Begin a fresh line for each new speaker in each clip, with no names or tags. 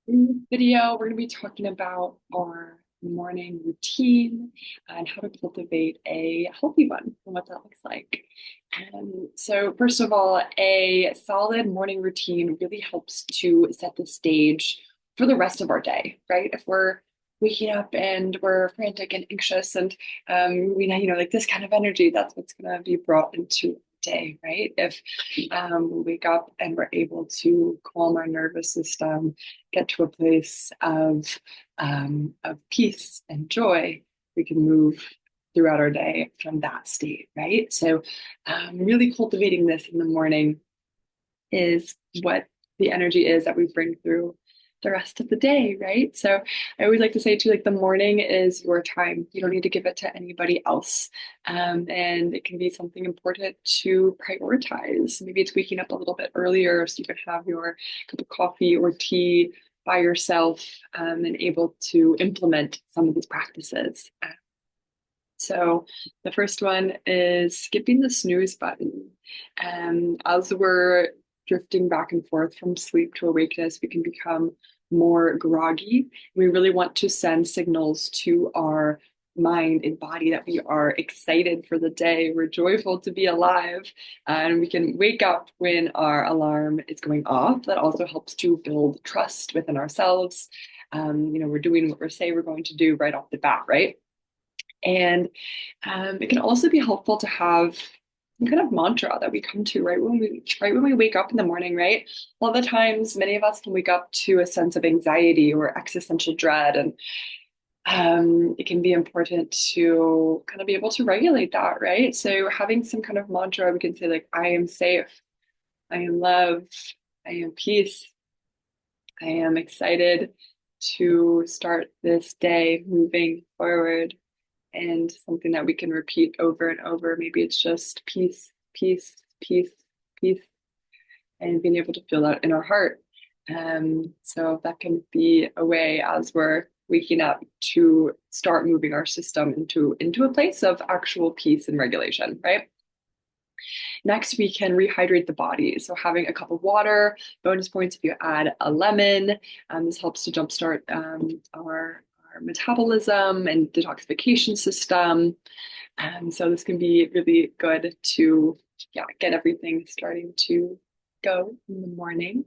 In this video, we're going to be talking about our morning routine and how to cultivate a healthy one and what that looks like. So, first of all, a solid morning routine really helps to set the stage for the rest of our day, right? If we're waking up and we're frantic and anxious and we know, like this kind of energy, that's what's going to be brought into day, right? If we wake up and we're able to calm our nervous system, get to a place of peace and joy, we can move throughout our day from that state, right? So, really cultivating this in the morning is what the energy is that we bring through the rest of the day, right? So I always like to say too, like the morning is your time. You don't need to give it to anybody else. And it can be something important to prioritize. Maybe it's waking up a little bit earlier so you can have your cup of coffee or tea by yourself and able to implement some of these practices. So the first one is skipping the snooze button. As we're drifting back and forth from sleep to awakeness, we can become more groggy. We really want to send signals to our mind and body that we are excited for the day. We're joyful to be alive, and we can wake up when our alarm is going off. That also helps to build trust within ourselves. We're doing what we say we're going to do right off the bat, right? And it can also be helpful to have some kind of mantra that we come to right when we wake up in the morning, right? A lot of the times, many of us can wake up to a sense of anxiety or existential dread, and it can be important to kind of be able to regulate that, right? So having some kind of mantra, we can say like, I am safe, I am love, I am peace, I am excited to start this day moving forward and something that we can repeat over and over. Maybe it's just peace, peace, peace, peace, and being able to feel that in our heart. So that can be a way as we're waking up to start moving our system into a place of actual peace and regulation, right? Next, we can rehydrate the body. So having a cup of water, bonus points if you add a lemon. This helps to jumpstart our metabolism and detoxification system. So this can be really good to get everything starting to go in the morning.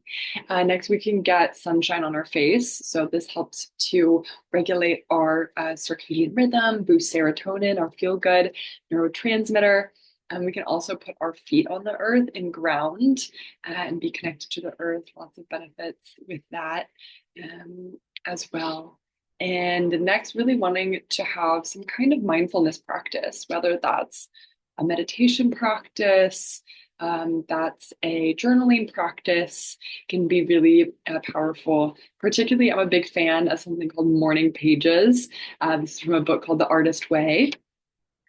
Next, we can get sunshine on our face. So this helps to regulate our circadian rhythm, boost serotonin, our feel-good neurotransmitter. And we can also put our feet on the earth and ground and be connected to the earth. Lots of benefits with that as well. And next, really wanting to have some kind of mindfulness practice, whether that's a meditation practice, that's a journaling practice, can be really powerful. Particularly, I'm a big fan of something called morning pages. This is from a book called The Artist Way.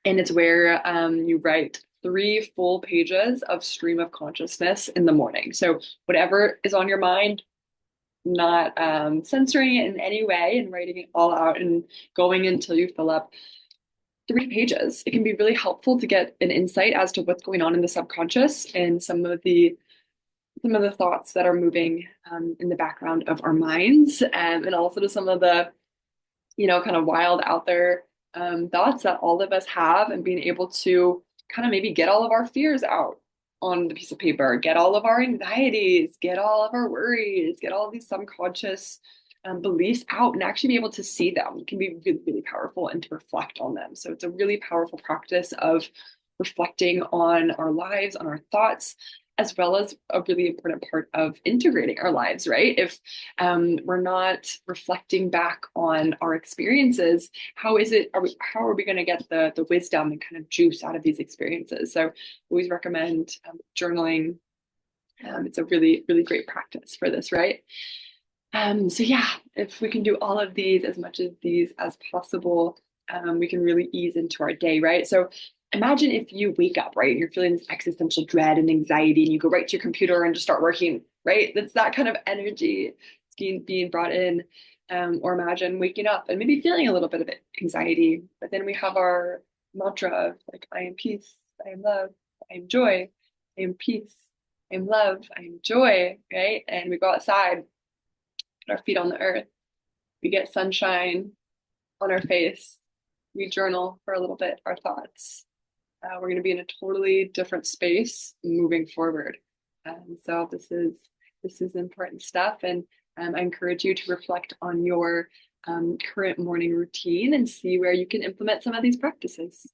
And it's where you write 3 full pages of stream of consciousness in the morning. So, whatever is on your mind, not censoring it in any way and writing it all out and going until you fill up 3 pages. It can be really helpful to get an insight as to what's going on in the subconscious and some of the thoughts that are moving in the background of our minds, and also to some of the kind of wild out there thoughts that all of us have, and being able to kind of maybe get all of our fears out on the piece of paper, get all of our anxieties, get all of our worries, get all of these subconscious beliefs out and actually be able to see them. It can be really, really powerful and to reflect on them. So it's a really powerful practice of reflecting on our lives, on our thoughts, as well as a really important part of integrating our lives, right? If we're not reflecting back on our experiences, how are we going to get the wisdom and kind of juice out of these experiences? So I always recommend journaling. It's a really, really great practice for this, right? So yeah, if we can do all of these, as much of these as possible, we can really ease into our day, right? So imagine if you wake up, right, and you're feeling this existential dread and anxiety, and you go right to your computer and just start working, right? That's that kind of energy being brought in. Or imagine waking up and maybe feeling a little bit of anxiety, but then we have our mantra of like, I am peace, I am love, I am joy, I am peace, I am love, I am joy, right? And we go outside put our feet on the earth. We get sunshine on our face. We journal for a little bit, our thoughts. We're going to be in a totally different space moving forward. So this is important stuff, and I encourage you to reflect on your current morning routine and see where you can implement some of these practices.